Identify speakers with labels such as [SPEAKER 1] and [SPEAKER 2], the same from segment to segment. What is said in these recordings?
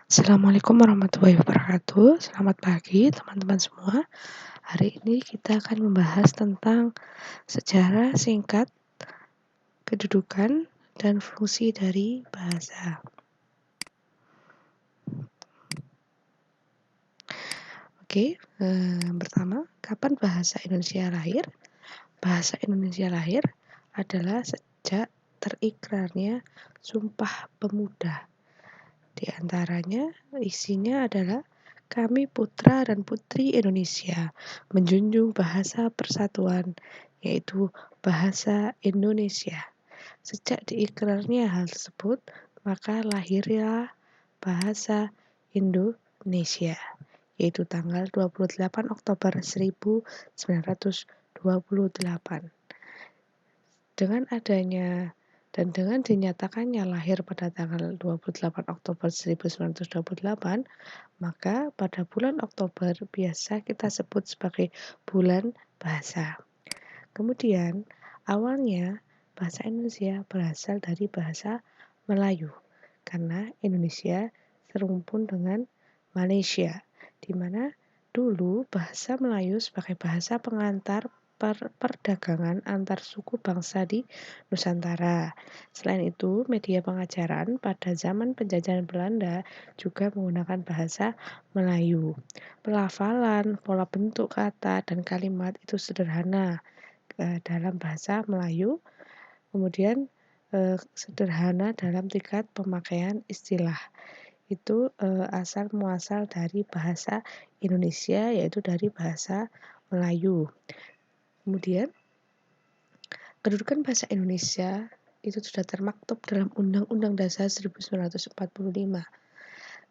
[SPEAKER 1] Assalamualaikum warahmatullahi wabarakatuh. Selamat pagi teman-teman semua. Hari ini kita akan membahas tentang sejarah singkat, kedudukan, dan fungsi dari bahasa. Oke, pertama, kapan bahasa Indonesia lahir? Bahasa Indonesia lahir adalah sejak terikrarnya Sumpah Pemuda. Di antaranya isinya adalah kami putra dan putri Indonesia menjunjung bahasa persatuan, yaitu bahasa Indonesia. Sejak diikrarnya hal tersebut, maka lahirlah bahasa Indonesia, yaitu tanggal 28 Oktober 1928. Dengan dinyatakannya lahir pada tanggal 28 Oktober 1928, maka pada bulan Oktober biasa kita sebut sebagai bulan bahasa. Kemudian, awalnya bahasa Indonesia berasal dari bahasa Melayu, karena Indonesia serumpun dengan Malaysia, di mana dulu bahasa Melayu sebagai bahasa pengantar perdagangan antar suku bangsa di Nusantara. Selain itu, media pengajaran pada zaman penjajahan Belanda juga menggunakan bahasa Melayu. Pelafalan, pola bentuk kata, dan kalimat itu sederhana dalam bahasa Melayu. Kemudian sederhana dalam tingkat pemakaian istilah. Itu asal muasal dari bahasa Indonesia, yaitu dari bahasa Melayu. Kemudian kedudukan bahasa Indonesia itu sudah termaktub dalam Undang-Undang Dasar 1945.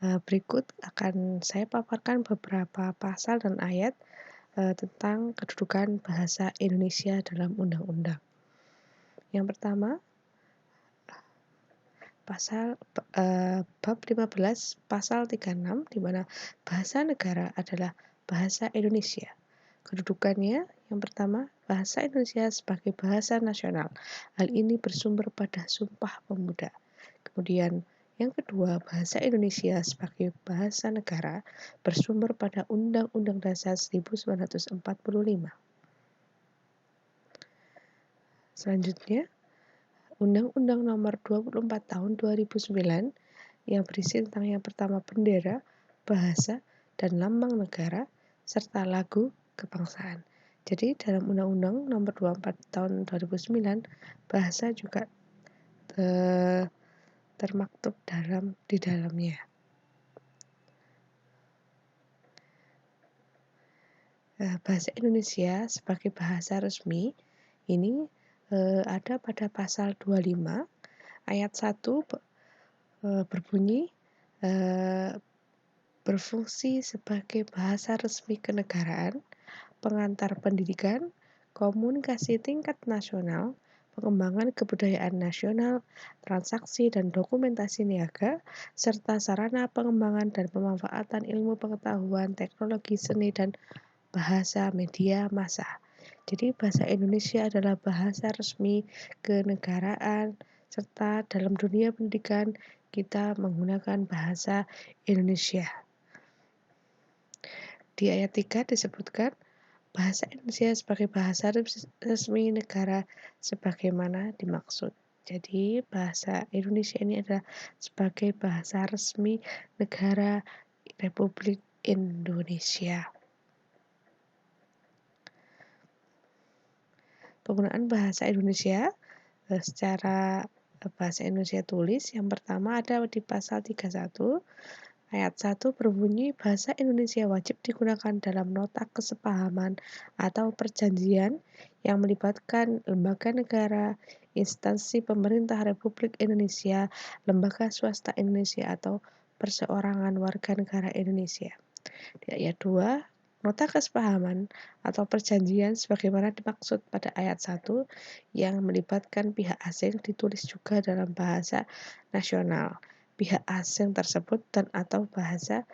[SPEAKER 1] Berikut akan saya paparkan beberapa pasal dan ayat tentang kedudukan bahasa Indonesia dalam undang-undang. Yang pertama, bab 15 pasal 36, di mana bahasa negara adalah bahasa Indonesia. Kedudukannya yang pertama, bahasa Indonesia sebagai bahasa nasional. Hal ini bersumber pada Sumpah Pemuda. Kemudian yang kedua, bahasa Indonesia sebagai bahasa negara bersumber pada Undang-Undang Dasar 1945. Selanjutnya, Undang-Undang Nomor 24 Tahun 2009 yang berisi tentang yang pertama bendera, bahasa, dan lambang negara, serta lagu kebangsaan. Jadi dalam Undang-Undang Nomor 24 Tahun 2009, bahasa juga termaktub di dalamnya. Bahasa Indonesia sebagai bahasa resmi ini ada pada pasal 25 ayat 1 berbunyi berfungsi sebagai bahasa resmi kenegaraan, pengantar pendidikan, komunikasi tingkat nasional, pengembangan kebudayaan nasional, transaksi dan dokumentasi niaga, serta sarana pengembangan dan pemanfaatan ilmu pengetahuan, teknologi, seni, dan bahasa media massa. Jadi bahasa Indonesia adalah bahasa resmi kenegaraan, serta dalam dunia pendidikan kita menggunakan bahasa Indonesia. Di ayat 3 disebutkan bahasa Indonesia sebagai bahasa resmi negara sebagaimana dimaksud. Jadi bahasa Indonesia ini adalah sebagai bahasa resmi negara Republik Indonesia. Penggunaan bahasa Indonesia secara bahasa Indonesia tulis yang pertama ada di pasal 31 ayat 1 berbunyi bahasa Indonesia wajib digunakan dalam nota kesepahaman atau perjanjian yang melibatkan lembaga negara, instansi pemerintah Republik Indonesia, lembaga swasta Indonesia atau perseorangan warga negara Indonesia. Di ayat 2, nota kesepahaman atau perjanjian sebagaimana dimaksud pada ayat 1 yang melibatkan pihak asing ditulis juga dalam bahasa nasional pihak asing tersebut dan atau bahasa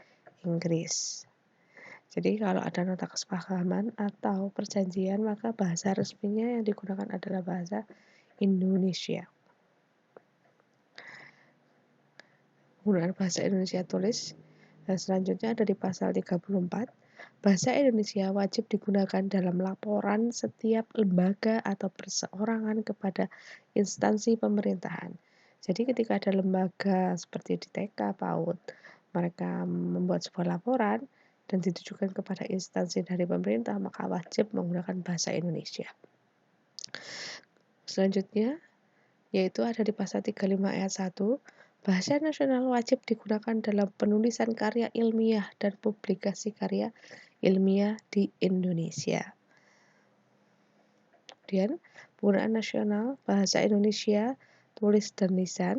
[SPEAKER 1] Inggris. Jadi kalau ada nota kesepahaman atau perjanjian maka bahasa resminya yang digunakan adalah bahasa Indonesia. penggunaan bahasa Indonesia tulis. Selanjutnya ada di pasal 34. Bahasa Indonesia wajib digunakan dalam laporan setiap lembaga atau perseorangan kepada instansi pemerintahan. Jadi ketika ada lembaga seperti di TK, PAUD, mereka membuat sebuah laporan dan ditujukan kepada instansi dari pemerintah, maka wajib menggunakan bahasa Indonesia. Selanjutnya, yaitu ada di pasal 35 ayat 1, bahasa nasional wajib digunakan dalam penulisan karya ilmiah dan publikasi karya ilmiah di Indonesia. Kemudian, penggunaan nasional bahasa Indonesia tulis dan lisan,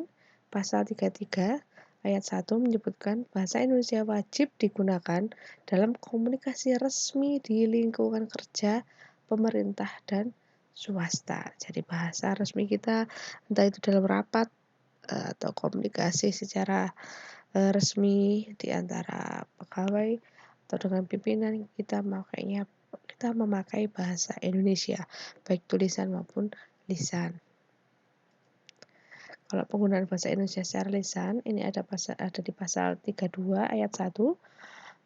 [SPEAKER 1] pasal 33 ayat 1 menyebutkan bahasa Indonesia wajib digunakan dalam komunikasi resmi di lingkungan kerja, pemerintah, dan swasta. Jadi bahasa resmi kita entah itu dalam rapat atau komunikasi secara resmi di antara pegawai atau dengan pimpinan, kita memakai bahasa Indonesia baik tulisan maupun lisan. Kalau penggunaan bahasa Indonesia secara lisan, ini ada di pasal 32 ayat 1.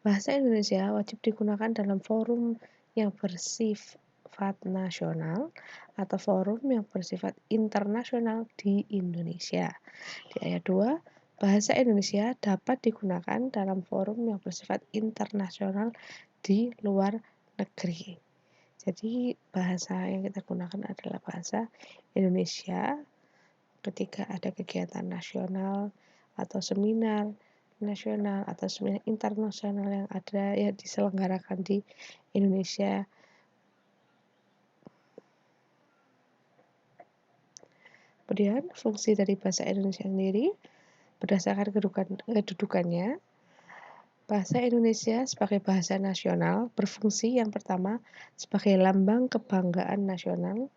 [SPEAKER 1] Bahasa Indonesia wajib digunakan dalam forum yang bersifat nasional atau forum yang bersifat internasional di Indonesia. Di ayat 2, bahasa Indonesia dapat digunakan dalam forum yang bersifat internasional di luar negeri. Jadi bahasa yang kita gunakan adalah bahasa Indonesia ketika ada kegiatan nasional atau seminar nasional atau seminar internasional yang diselenggarakan di Indonesia. Kemudian fungsi dari bahasa Indonesia sendiri berdasarkan kedudukannya, bahasa Indonesia sebagai bahasa nasional berfungsi yang pertama sebagai lambang kebanggaan nasional,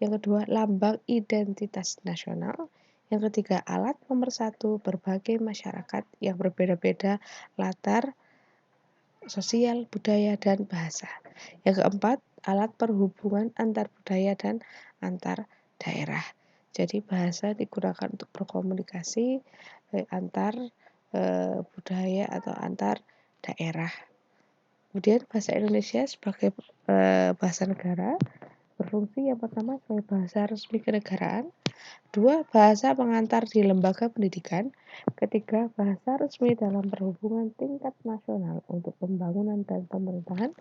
[SPEAKER 1] yang kedua lambang identitas nasional, yang ketiga alat pemersatu berbagai masyarakat yang berbeda-beda latar sosial, budaya, dan bahasa. Yang keempat, alat perhubungan antar budaya dan antar daerah. Jadi bahasa digunakan untuk berkomunikasi antar budaya atau antar daerah. Kemudian bahasa Indonesia sebagai bahasa negara berfungsi yang pertama sebagai bahasa resmi kenegaraan, 2. Bahasa pengantar di lembaga pendidikan, ketiga bahasa resmi dalam perhubungan tingkat nasional untuk pembangunan dan pemerintahan,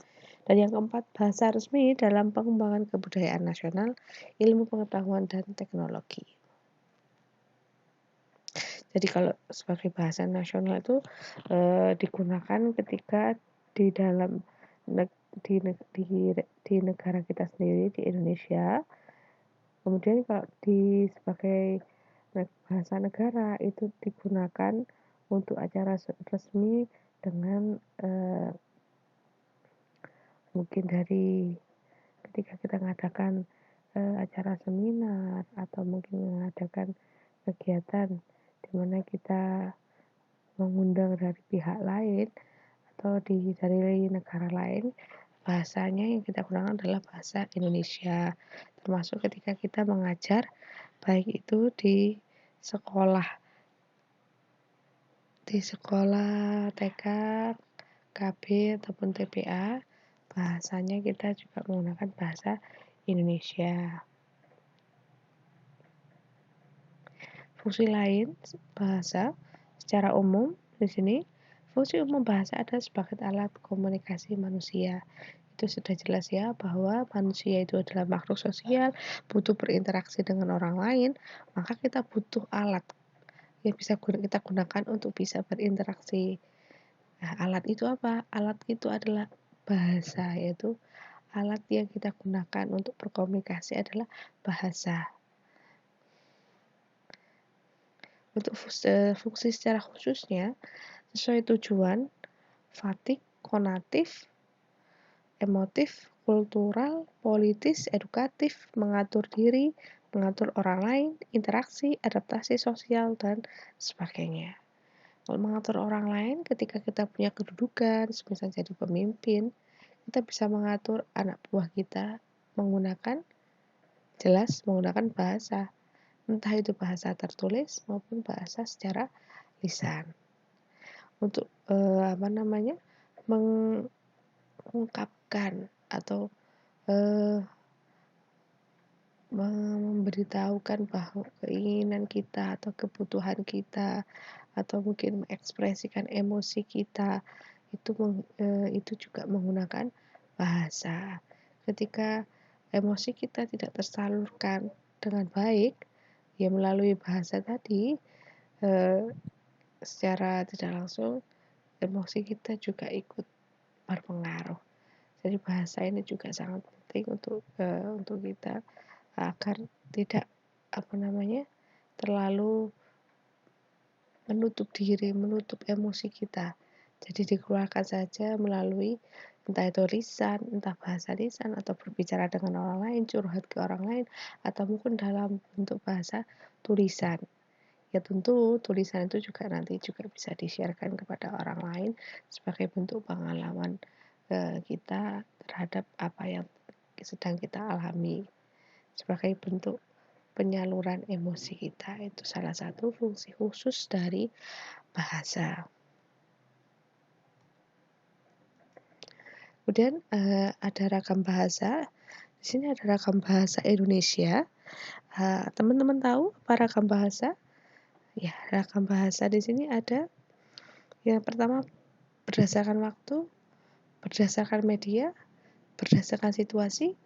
[SPEAKER 1] dan yang keempat bahasa resmi dalam pengembangan kebudayaan nasional, ilmu pengetahuan dan teknologi. Jadi kalau sebagai bahasa nasional itu digunakan ketika di dalam di negara kita sendiri di Indonesia. Kemudian kalau sebagai bahasa negara itu digunakan untuk acara resmi dengan mungkin dari ketika kita mengadakan acara seminar atau mungkin mengadakan kegiatan di mana kita mengundang dari pihak lain atau dari negara lain, bahasanya yang kita gunakan adalah bahasa Indonesia, termasuk ketika kita mengajar baik itu di sekolah TK, KB ataupun TPA, bahasanya kita juga menggunakan bahasa Indonesia. Fungsi lain bahasa secara umum di sini, fungsi umum bahasa adalah sebagai alat komunikasi manusia. Itu sudah jelas ya bahwa manusia itu adalah makhluk sosial, butuh berinteraksi dengan orang lain, maka kita butuh alat yang bisa kita gunakan untuk bisa berinteraksi. Nah, alat itu apa? Alat itu adalah bahasa, yaitu alat yang kita gunakan untuk berkomunikasi adalah bahasa. Untuk fungsi secara khususnya, sesuai tujuan, fatik, konatif, emotif, kultural, politis, edukatif, mengatur diri, mengatur orang lain, interaksi, adaptasi sosial, dan sebagainya. Kalau mengatur orang lain, ketika kita punya kedudukan, misalnya jadi pemimpin, kita bisa mengatur anak buah kita menggunakan bahasa, entah itu bahasa tertulis maupun bahasa secara lisan. Untuk mengungkapkan atau memberitahukan bahwa keinginan kita atau kebutuhan kita atau mungkin mengekspresikan emosi kita itu juga menggunakan bahasa. Ketika emosi kita tidak tersalurkan dengan baik, ya melalui bahasa tadi, eh, secara tidak langsung emosi kita juga ikut berpengaruh. Jadi bahasa ini juga sangat penting untuk kita agar tidak terlalu menutup diri, menutup emosi kita. Jadi dikeluarkan saja melalui entah itu lisan, entah bahasa lisan, atau berbicara dengan orang lain, curhat ke orang lain, atau mungkin dalam bentuk bahasa tulisan. Ya tentu tulisan itu juga nanti juga bisa di-share-kan kepada orang lain sebagai bentuk pengalaman kita terhadap apa yang sedang kita alami. Sebagai bentuk penyaluran emosi kita, itu salah satu fungsi khusus dari bahasa. Kemudian ada ragam bahasa. Di sini ada ragam bahasa Indonesia. Teman-teman tahu apa ragam bahasa? Ya, ragam bahasa di sini ada yang pertama berdasarkan waktu, berdasarkan media, berdasarkan situasi,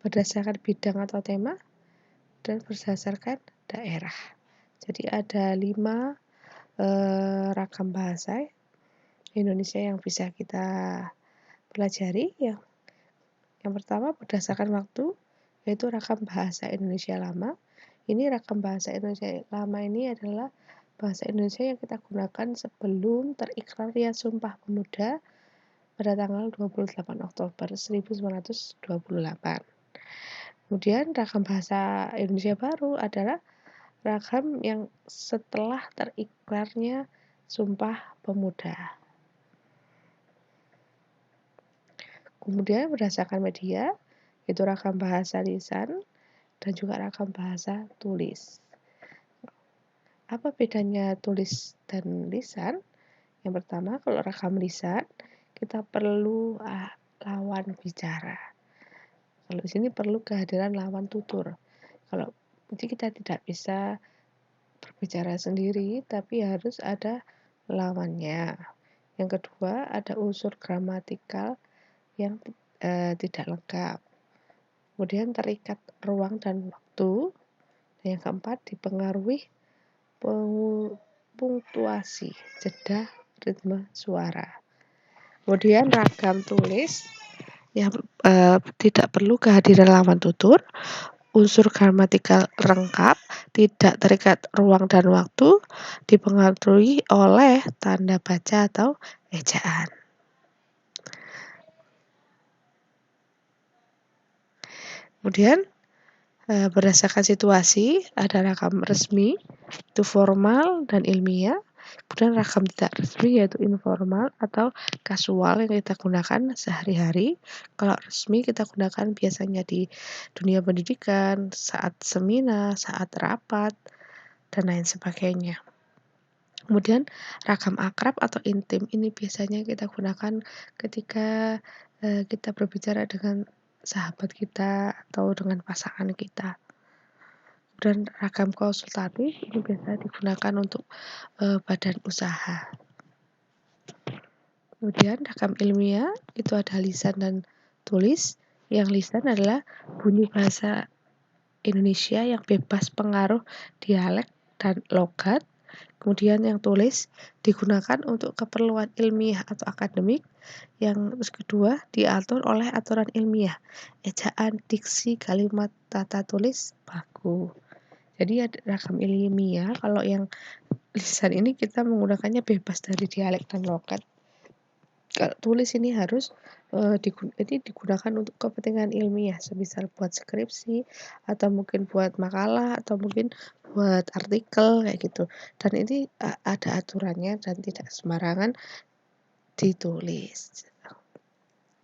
[SPEAKER 1] berdasarkan bidang atau tema, dan berdasarkan daerah. Jadi ada 5 ragam bahasa Indonesia yang bisa kita pelajari. Yang pertama berdasarkan waktu, yaitu ragam bahasa Indonesia lama. Ini ragam bahasa Indonesia lama ini adalah bahasa Indonesia yang kita gunakan sebelum terikrarnya Sumpah Pemuda pada tanggal 28 Oktober 1928. Kemudian ragam bahasa Indonesia baru adalah ragam yang setelah terikrarnya Sumpah Pemuda. Kemudian berdasarkan media, itu ragam bahasa lisan dan juga ragam bahasa tulis. Apa bedanya tulis dan lisan? Yang pertama, kalau ragam lisan, kita perlu lawan bicara. Kalau di sini perlu kehadiran lawan tutur. Jadi kita tidak bisa berbicara sendiri, tapi harus ada lawannya. Yang kedua, ada unsur gramatikal yang tidak lengkap. Kemudian terikat ruang dan waktu. Dan yang keempat, dipengaruhi punktuasi, jeda, ritme suara. Kemudian ragam tulis yang tidak perlu kehadiran lawan tutur, unsur gramatikal lengkap, tidak terikat ruang dan waktu, dipengaruhi oleh tanda baca atau ejaan. Kemudian berdasarkan situasi, ada ragam resmi, itu formal dan ilmiah. Kemudian ragam tidak resmi yaitu informal atau kasual yang kita gunakan sehari-hari. Kalau resmi kita gunakan biasanya di dunia pendidikan, saat seminar, saat rapat, dan lain sebagainya. Kemudian ragam akrab atau intim ini biasanya kita gunakan ketika kita berbicara dengan sahabat kita atau dengan pasangan kita. Dan ragam konsultatif ini biasa digunakan untuk badan usaha. Kemudian ragam ilmiah itu ada lisan dan tulis. Yang lisan adalah bunyi bahasa Indonesia yang bebas pengaruh dialek dan logat. Kemudian yang tulis digunakan untuk keperluan ilmiah atau akademik. Yang kedua diatur oleh aturan ilmiah, ejaan, diksi, kalimat, tata tulis, baku. Jadi ada ragam ilmiah, kalau yang lisan ini kita menggunakannya bebas dari dialek dan logat. Kalau tulis ini harus digunakan untuk kepentingan ilmiah, semisal buat skripsi, atau mungkin buat makalah, atau mungkin buat artikel kayak gitu. Dan ini ada aturannya dan tidak sembarangan ditulis.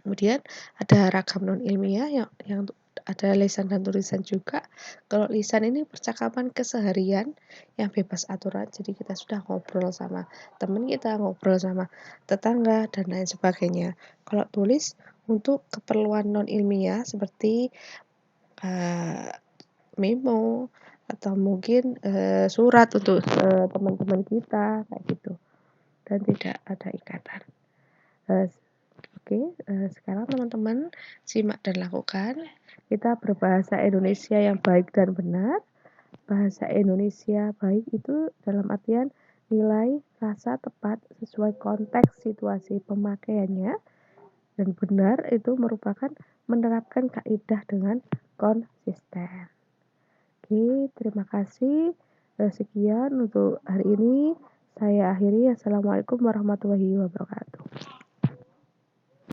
[SPEAKER 1] Kemudian ada ragam non ilmiah yang ada lisan dan tulisan juga. Kalau lisan ini percakapan keseharian yang bebas aturan, jadi kita sudah ngobrol sama teman kita, ngobrol sama tetangga, dan lain sebagainya. Kalau tulis untuk keperluan non ilmiah seperti eee, memo atau mungkin, surat untuk, teman-teman kita, kayak gitu, dan tidak ada ikatan. Eee, oke, sekarang teman-teman simak dan lakukan. Kita berbahasa Indonesia yang baik dan benar. Bahasa Indonesia baik itu dalam artian nilai, rasa tepat sesuai konteks situasi pemakaiannya, dan benar itu merupakan menerapkan kaidah dengan konsisten. Oke, terima kasih. Sekian untuk hari ini. Saya akhiri. Assalamualaikum warahmatullahi wabarakatuh.